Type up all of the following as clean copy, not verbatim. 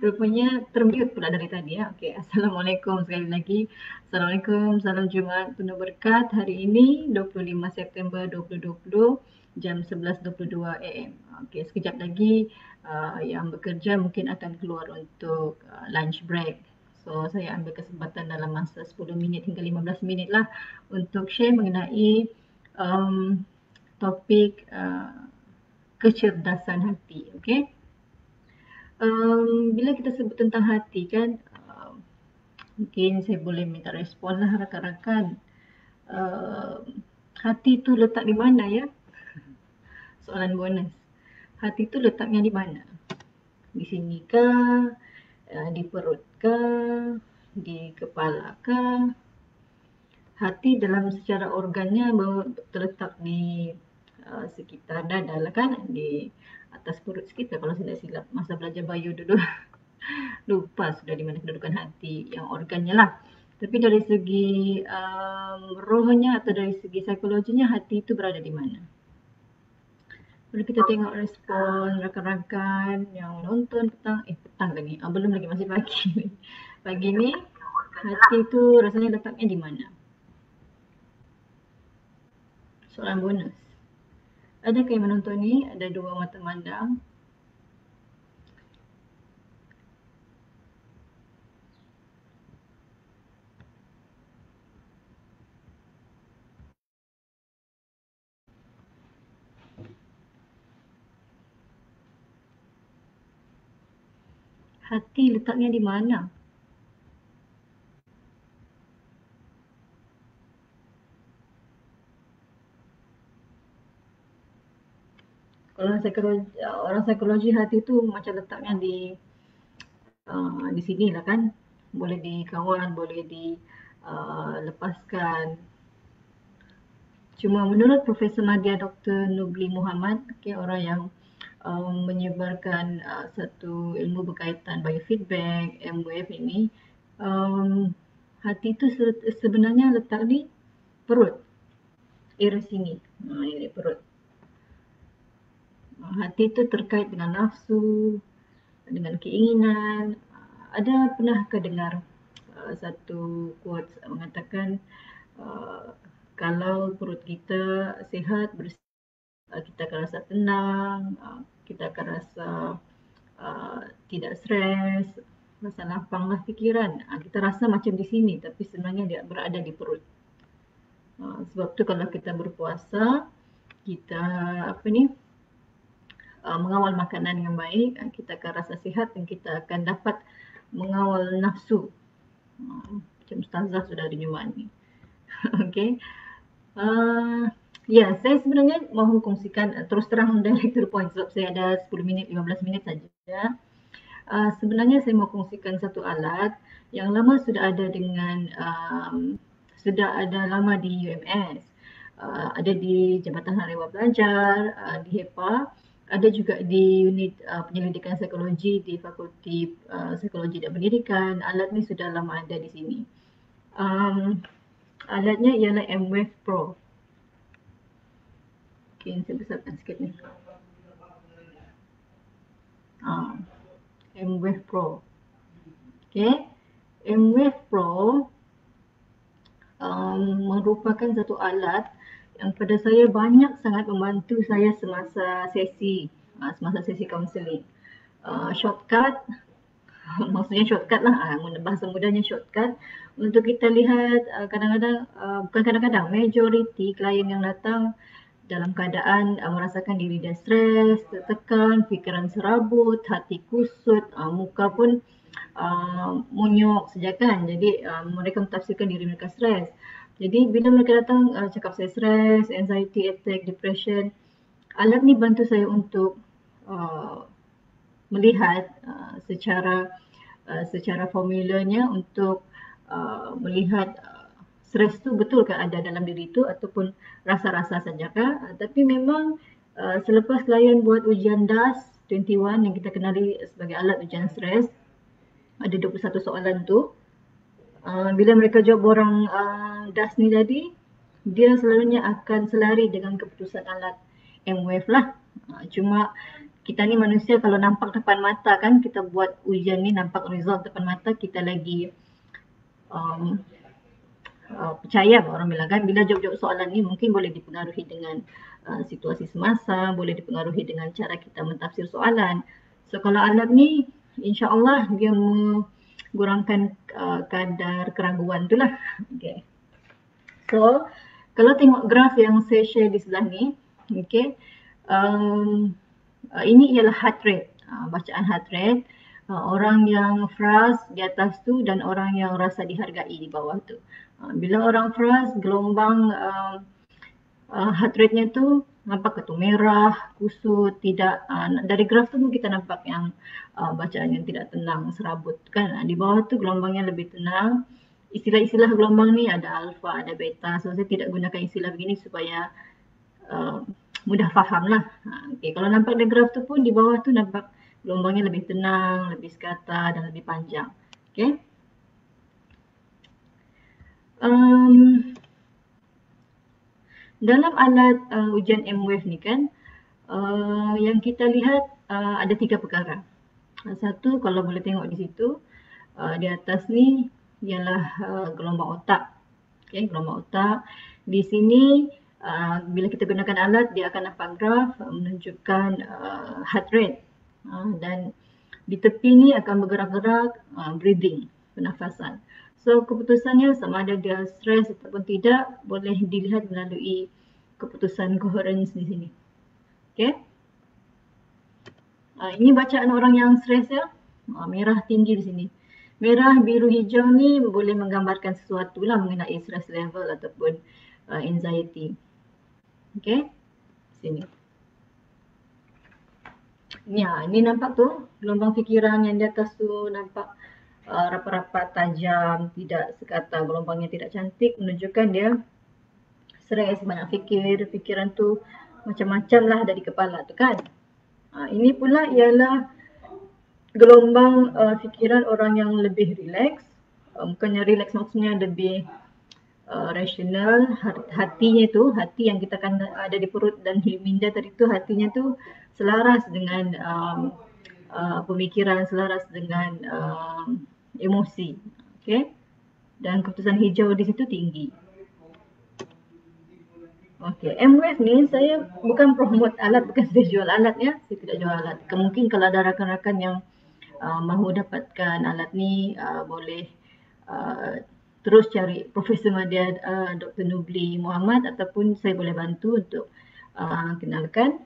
Rupanya termute pula dari tadi ya. Okey, Assalamualaikum sekali lagi. Assalamualaikum, salam Jumaat penuh berkat. Hari ini 25 September 2020 jam 11.22 AM. Okey, sekejap lagi yang bekerja mungkin akan keluar untuk lunch break. So, saya ambil kesempatan dalam masa 10 minit hingga 15 minit lah untuk share mengenai topik kecerdasan hati. Okey. Bila kita sebut tentang hati kan, mungkin saya boleh minta respon lah rakan-rakan. Hati tu letak di mana ya? Soalan bonus. Hati tu letaknya di mana? Di sini kah? Di perut kah? Di kepala kah? Hati dalam secara organnya terletak di sekitar dada lah kan, di atas perut kita kalau saya tak silap masa belajar bio dulu. Lupa sudah di mana kedudukan hati yang organnya lah. Tapi dari segi rohnya atau dari segi psikologinya hati itu berada di mana? Boleh kita tengok respon rakan-rakan yang nonton petang lagi. Belum lagi, masih pagi. Pagi ni hati itu rasanya letaknya di mana? Soalan bonus. Adakah yang menonton ni ada dua mata mandang? Hati letaknya di mana? Kalau orang psikologi hati tu macam letaknya di sini lah kan, boleh dikawal, boleh dilepaskan. Cuma menurut Profesor Nadia Dr. Nubli Muhammad, orang yang menyebarkan satu ilmu berkaitan biofeedback, MWF ini, hati itu sebenarnya letak di perut, area sini, area perut. Hati itu terkait dengan nafsu, dengan keinginan. Ada pernahkah dengar satu quotes mengatakan kalau perut kita sihat, bersih, kita akan rasa tenang, kita akan rasa tidak stres, rasa lapanglah fikiran. Kita rasa macam di sini tapi sebenarnya dia berada di perut. Sebab tu kalau kita berpuasa, kita mengawal makanan yang baik, kita akan rasa sihat dan kita akan dapat mengawal nafsu. Macam Ustazah sudah ada Jumaat ni. Okey. Ya, saya sebenarnya mahu kongsikan terus terang direct to the point sebab saya ada 10 minit, 15 minit saja. Sebenarnya saya mahu kongsikan satu alat yang lama sudah ada sudah ada lama di UMS. Ada di Jabatan Harian Pelajar, di HEPA, ada juga di unit penyelidikan psikologi di Fakulti Psikologi dan Pendidikan. Alat ni sudah lama ada di sini. Alatnya ialah MWave Pro. Okey, saya besarkan sikit ni. MWave Pro. Okey, MWave Pro merupakan satu alat yang pada saya banyak sangat membantu saya semasa sesi kaunseling. Shortcut, maksudnya shortcut lah, bahasa mudahnya shortcut untuk kita lihat kadang-kadang, bukan kadang-kadang, majoriti klien yang datang dalam keadaan merasakan diri dia stres, tertekan, fikiran serabut, hati kusut, muka pun munyuk sejakan. Jadi mereka mentafsirkan diri mereka stres. Jadi bila mereka datang cakap saya stres, anxiety attack, depression, alat ni bantu saya untuk melihat secara formulanya untuk melihat stres tu betul ke ada dalam diri tu ataupun rasa-rasa sajakah. Tapi memang selepas klien buat ujian DAS 21 yang kita kenali sebagai alat ujian stres, ada 21 soalan tu, bila mereka jawab borang DAS ni tadi, dia selalunya akan selari dengan keputusan alat MWave lah. Cuma kita ni manusia kalau nampak depan mata kan, kita buat ujian ni nampak result depan mata, kita lagi um, percaya orang bilang kan, bila jawab-jawab soalan ni mungkin boleh dipengaruhi dengan situasi semasa, boleh dipengaruhi dengan cara kita mentafsir soalan. So kalau alat ni insya-Allah dia mengurangkan kadar keraguan tu lah. Okay. So kalau tengok graf yang saya share di sebelah ni, okay, ini ialah heart rate, bacaan heart rate. Orang yang frust di atas tu dan orang yang rasa dihargai di bawah tu. Bila orang frust, gelombang heart rate-nya tu nampak tu merah, kusut, tidak, dari graf tu kita nampak yang bacaan yang tidak tenang, serabut kan. Di bawah tu gelombangnya lebih tenang. Istilah-istilah gelombang ni ada alfa, ada beta. So saya tidak gunakan istilah begini supaya mudah faham lah. Okay. Kalau nampak di graf tu pun di bawah tu nampak gelombangnya lebih tenang, lebih sekata dan lebih panjang. Okay. Dalam alat ujian M-Wave ni kan, yang kita lihat ada 3 perkara. Satu, kalau boleh tengok di situ, di atas ni ialah gelombang otak. Okay, gelombang otak. Di sini bila kita gunakan alat, dia akan nampak graf menunjukkan heart rate. Dan di tepi ni akan bergerak-gerak breathing, pernafasan. So keputusannya sama ada dia stres ataupun tidak boleh dilihat melalui keputusan coherence di sini. Okay. Ini bacaan orang yang stres ya. Merah tinggi di sini. Merah, biru, hijau ni boleh menggambarkan sesuatu lah mengenai stress level ataupun anxiety. Okay. Sini. Ya, ini nampak tu gelombang fikiran yang di atas tu nampak rapat-rapat, tajam, tidak sekata, gelombangnya tidak cantik, menunjukkan dia stres, banyak fikir, fikiran tu macam-macam lah dari kepala tu kan. Ini pula ialah gelombang fikiran orang yang lebih relax, bukannya relax maksudnya lebih rasional, hatinya tu, hati yang kita kan ada di perut dan minda tadi tu, hatinya tu selaras dengan pemikiran, selaras dengan emosi. Okay. Dan keputusan hijau di situ tinggi. Okay, M-Wave ni saya bukan promote alat, bukan saya jual alat ya. Saya tidak jual alat. Mungkin kalau ada rakan-rakan yang mahu dapatkan alat ni, boleh terus cari Profesor Madya Dr. Nubli Muhammad ataupun saya boleh bantu untuk kenalkan.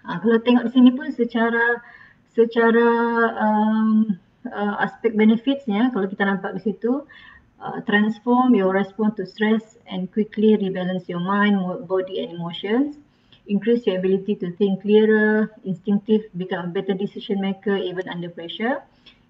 Kalau tengok di sini pun secara aspek benefitsnya, kalau kita nampak di situ, transform your response to stress and quickly rebalance your mind, body and emotions, increase your ability to think clearer, instinctive, become a better decision maker even under pressure,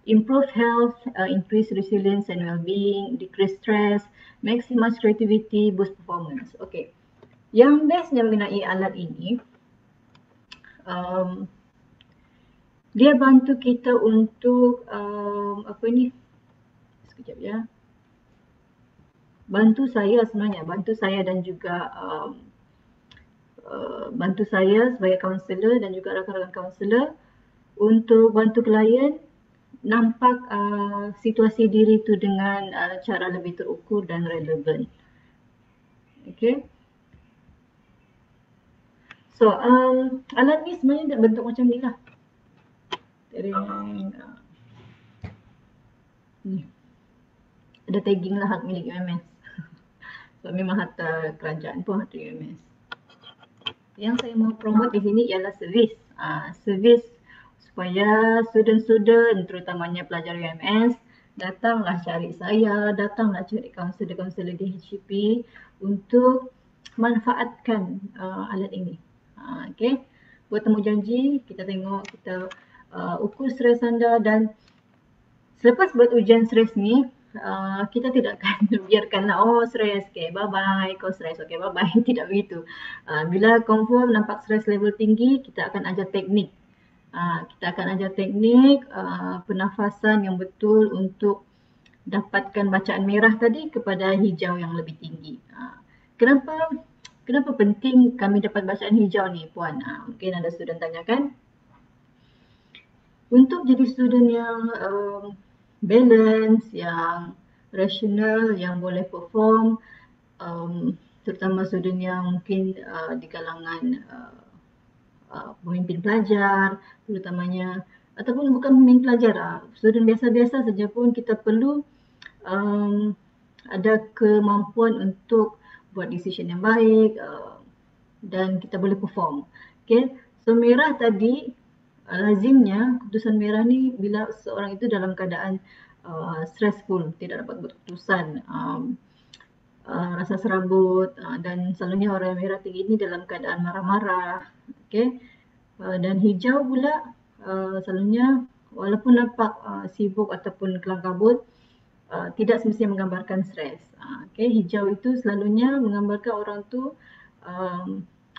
improve health, increase resilience and well-being, decrease stress, maximize creativity, boost performance. Okay, yang bestnya mengenai alat ini, dia bantu kita untuk sekejap ya. Bantu saya sebenarnya, bantu saya dan juga bantu saya sebagai kaunselor dan juga rakan-rakan kaunselor untuk bantu klien nampak situasi diri tu dengan cara lebih terukur dan relevan. Okay. So, alat ni sebenarnya bentuk macam ni lah. Ni. Ada tagging lah hak milik UMS. So, memang harta kerajaan pun harta UMS. Yang saya mau promote di sini ialah servis. Servis supaya student-student, terutamanya pelajar UMS, datanglah cari saya, datanglah cari kaunselor-kaunselor di HCP untuk manfaatkan alat ini. Okay, buat temu janji, kita tengok, kita ukur stres anda dan selepas buat ujian stres ni, kita tidak akan biarkanlah, oh stres, okay bye bye, kau stres, okay bye bye, tidak begitu. Bila confirm nampak stres level tinggi, kita akan ajar teknik. Kita akan ajar teknik pernafasan yang betul untuk dapatkan bacaan merah tadi kepada hijau yang lebih tinggi. Kenapa penting kami dapat bacaan hijau ni puan? Mungkin ada student tanyakan. Untuk jadi student yang balance, yang rational, yang boleh perform, terutama student yang mungkin di kalangan pemimpin pelajar terutamanya, ataupun bukan pemimpin pelajar, student biasa-biasa saja pun kita perlu um, ada kemampuan untuk buat decision yang baik dan kita boleh perform. Okay, so merah tadi lazimnya keputusan merah ni bila seorang itu dalam keadaan stressful, tidak dapat buat keputusan, rasa serabut, dan selalunya orang merah tinggi ini dalam keadaan marah-marah. Okay, dan hijau pula selalunya walaupun nampak sibuk ataupun kelam kabut, tidak semestinya menggambarkan stres. Okay, hijau itu selalunya menggambarkan orang tu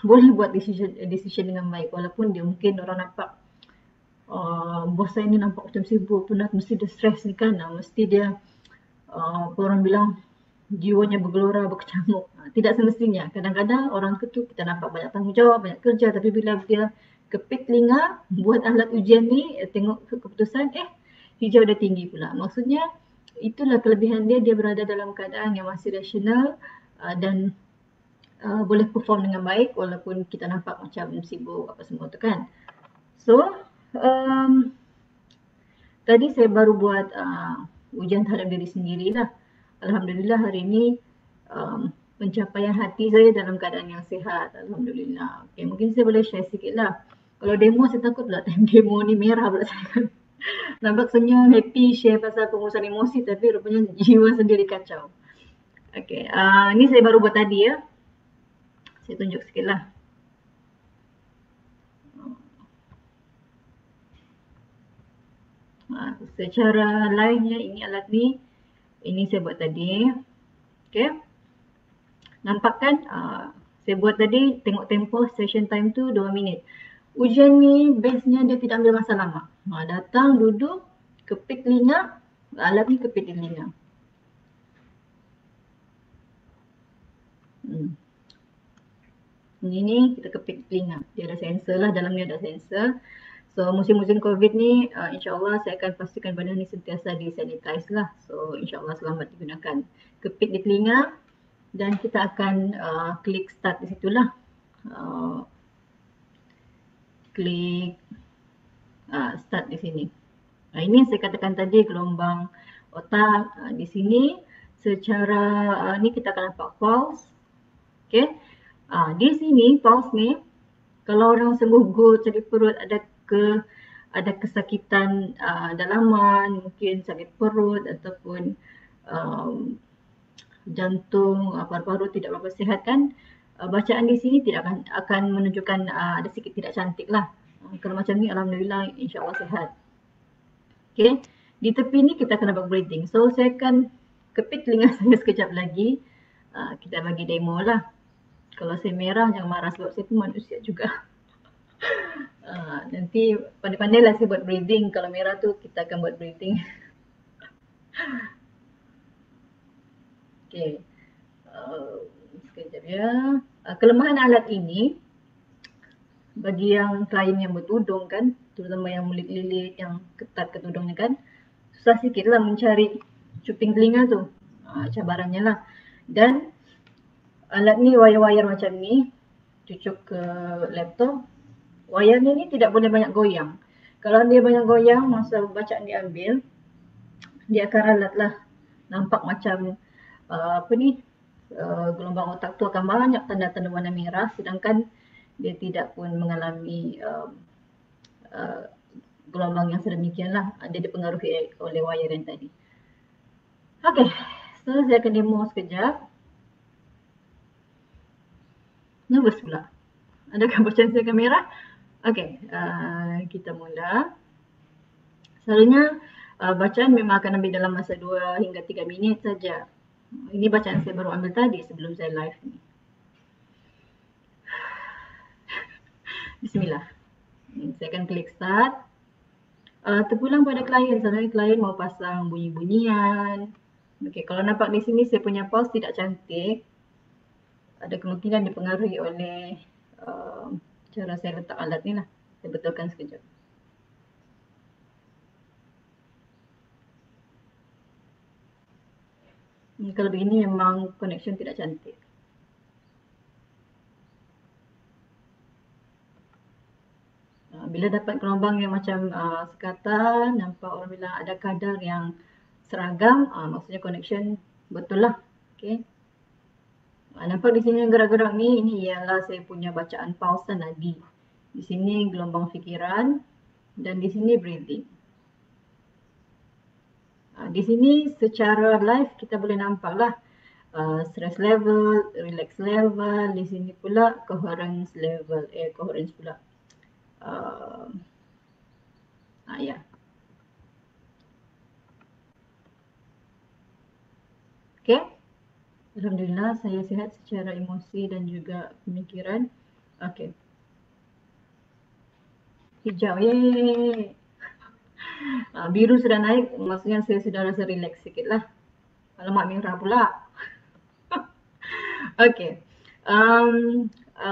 boleh buat decision dengan baik walaupun dia mungkin orang nampak bos saya ni nampak macam sibuk penat, mesti dia stres ni kan, mesti dia orang bilang jiwanya bergelora, berkecamuk. Tidak semestinya. Kadang-kadang orang tu kita nampak banyak tanggungjawab, banyak kerja, tapi bila dia kepit telinga buat alat ujian ni, tengok keputusan, hijau dah tinggi pula. Maksudnya itulah kelebihan dia, dia berada dalam keadaan yang masih rasional dan boleh perform dengan baik walaupun kita nampak macam sibuk apa semua tu kan. So, tadi saya baru buat ujian terhadap diri sendiri lah. Alhamdulillah hari ini pencapaian hati saya dalam keadaan yang sihat. Alhamdulillah. Okay, mungkin saya boleh share sikit lah. Kalau demo saya takut pula time demo ni merah pula saya. Nampak senyum, happy, share pasal pengurusan emosi tapi rupanya jiwa sendiri kacau. Okay, ni saya baru buat tadi ya. Saya tunjuk sikit lah. Secara lainnya ini alat ni, ini saya buat tadi. Okay. Nampak kan? Saya buat tadi, tengok tempoh session time tu 2 minit. Ujian ni base-nya dia tidak ambil masa lama. Datang, duduk, kepit telinga, alat ni kepit telinga. Ini kita kepit telinga. Dia ada sensor lah, dalam ni ada sensor. So musim-musim COVID ni insyaAllah saya akan pastikan badan ni sentiasa disanitize lah. So insyaAllah selamat digunakan. Kepit di telinga dan kita akan klik start di situlah. Klik start di sini. Ini saya katakan tadi gelombang otak di sini. Secara ni kita akan nampak pulse. Okay. Di sini pulse ni kalau orang senggugut, sakit perut, ada kesakitan dalaman, mungkin sakit perut ataupun jantung, paru-paru tidak berapa sihat kan, bacaan di sini tidak akan menunjukkan ada sikit tidak cantik lah. Kalau macam ni alhamdulillah insyaAllah sihat. Okay, di tepi ni kita akan dapat breathing. So saya akan kepit telinga saya sekejap lagi. Kita bagi demo lah. Kalau saya merah jangan marah sebab saya pun manusia juga. Nanti pandai-pandailah saya buat breathing. Kalau merah tu kita akan buat breathing. Okay. Sekejap ya. Kelemahan alat ini bagi yang klien yang bertudung kan, terutama yang melilit-lilit, yang ketat ke tudungnya kan, susah sikit lah mencari cuping telinga tu. Cabarannya lah. Dan alat ni wayar-wayar macam ni, cucuk ke laptop, wayar ni tidak boleh banyak goyang. Kalau dia banyak goyang, masa bacaan diambil, dia akan ralat lah. Nampak macam gelombang otak tu akan banyak tanda-tanda warna merah, sedangkan dia tidak pun mengalami gelombang yang sedemikian lah. Dia dipengaruhi oleh wayar yang tadi. Okay, so saya akan demo sekejap. Nervous pula. Adakah bacaan saya akan merah? Okay, kita mula. Selalunya bacaan memang akan ambil dalam masa 2 hingga 3 minit saja. Ini bacaan saya baru ambil tadi sebelum saya live ni. Bismillah. Saya akan klik start. Terpulang pada klien. Selalunya klien mau pasang bunyi-bunyian. Okay, kalau nampak di sini saya punya pulse tidak cantik. Ada kemungkinan dipengaruhi oleh cara saya letak alat ni lah. Saya betulkan sekejap. Kalau begini memang connection tidak cantik. Bila dapat gelombang yang macam sekatan, nampak orang bilang ada kadar yang seragam, maksudnya connection betul lah. Okay. Nampak di sini gerak-gerak ni, ini ialah saya punya bacaan pulse nadi. Di sini gelombang fikiran dan di sini breathing. Di sini secara live kita boleh nampak lah stress level, relax level, di sini pula coherence level, coherence pula. Ya. Okay. Alhamdulillah saya sihat secara emosi dan juga pemikiran. Okay. Hijau, yeay. Biru sudah naik, maksudnya saya sudah rasa relax sikit lah. Alamak, merah pula. Okay.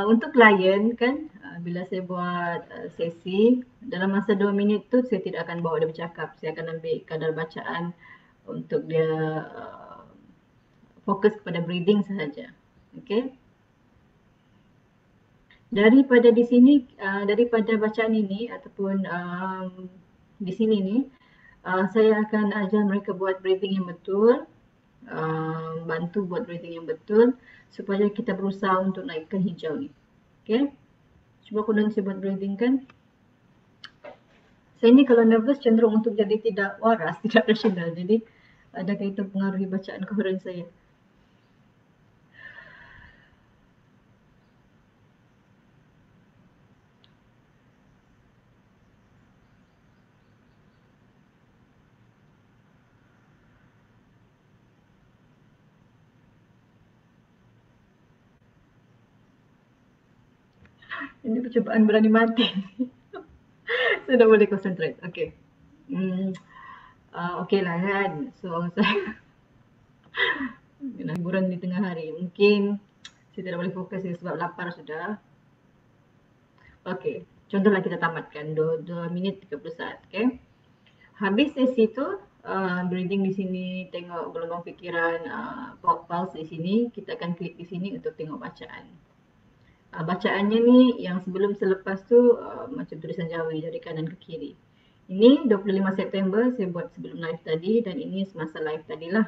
Untuk klien kan, bila saya buat sesi, dalam masa 2 minit tu saya tidak akan bawa dia bercakap. Saya akan ambil kadar bacaan untuk dia fokus kepada breathing sahaja. Okay. Daripada di sini, daripada bacaan ini ataupun di sini ni, saya akan ajar mereka buat breathing yang betul, bantu buat breathing yang betul supaya kita berusaha untuk naikkan hijau ni. Okay. Cuba korang saya buat breathing kan. Saya ni kalau nervous cenderung untuk jadi tidak waras, tidak rasional. Jadi adakah itu pengaruhi bacaan coherence saya? Ini percubaan berani mati. Saya dah boleh concentrate. Okay. Okay lah kan. So saya hiburan di tengah hari. Mungkin saya tidak boleh fokus sebab lapar sudah. Okay. Contohlah kita tamatkan 2 minit 30 saat. Okay. Habis sesi tu, breathing di sini, tengok gelombang fikiran, pulse di sini, kita akan klik di sini untuk tengok bacaan. Bacaannya ni yang sebelum selepas tu macam tulisan Jawi dari kanan ke kiri. Ini 25 September saya buat sebelum live tadi dan ini semasa live tadilah.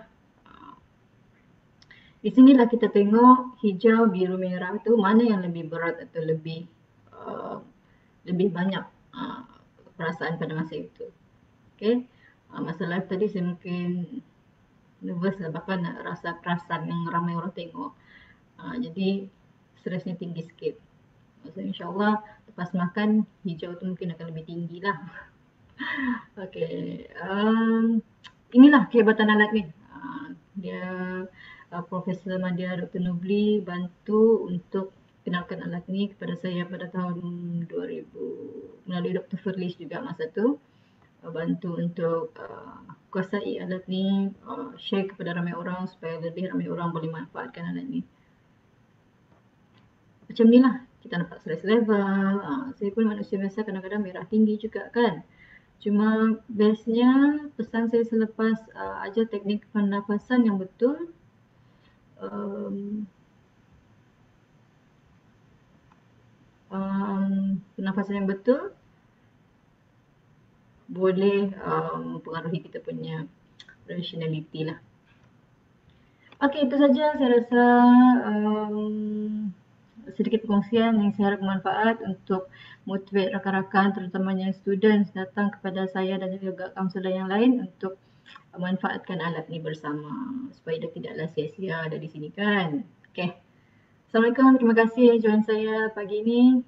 Di sinilah kita tengok hijau, biru, merah tu mana yang lebih berat atau lebih banyak perasaan pada masa itu. Okay. Masa live tadi saya mungkin nervous lah, bahkan rasa perasan yang ramai orang tengok. Jadi stresnya tinggi sikit. So, insyaAllah lepas makan hijau tu mungkin akan lebih tinggi lah. Okay. Inilah kehebatan alat ni. Dia Profesor Madya Dr. Nubli bantu untuk kenalkan alat ni kepada saya pada tahun 2000 melalui Dr. Furlish juga masa tu. Bantu untuk kuasai alat ni, share kepada ramai orang supaya lebih ramai orang boleh manfaatkan alat ni. Macam ni lah, kita nampak stress level. Saya pun manusia biasa kadang-kadang merah tinggi juga kan. Cuma bestnya pesan saya selepas ajar teknik pernafasan yang betul, pernafasan yang betul boleh mempengaruhi kita punya rationality lah. Okay, itu saja saya rasa sedikit perkongsian yang saya harap bermanfaat untuk motivate rakan-rakan terutamanya students datang kepada saya dan juga kaunselor yang lain untuk manfaatkan alat ni bersama supaya dia tidaklah sia-sia ada di sini kan. Okay. Assalamualaikum, terima kasih join saya pagi ini.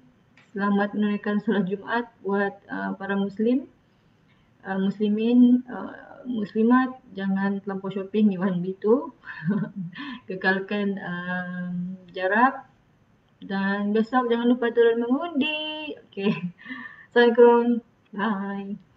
Selamat menunaikan solat Jumaat buat para muslimin, muslimat, jangan terlampau shopping di 1B2. Kekalkan jarak dan besok jangan lupa turun mengundi. Okay. Assalamualaikum. Bye.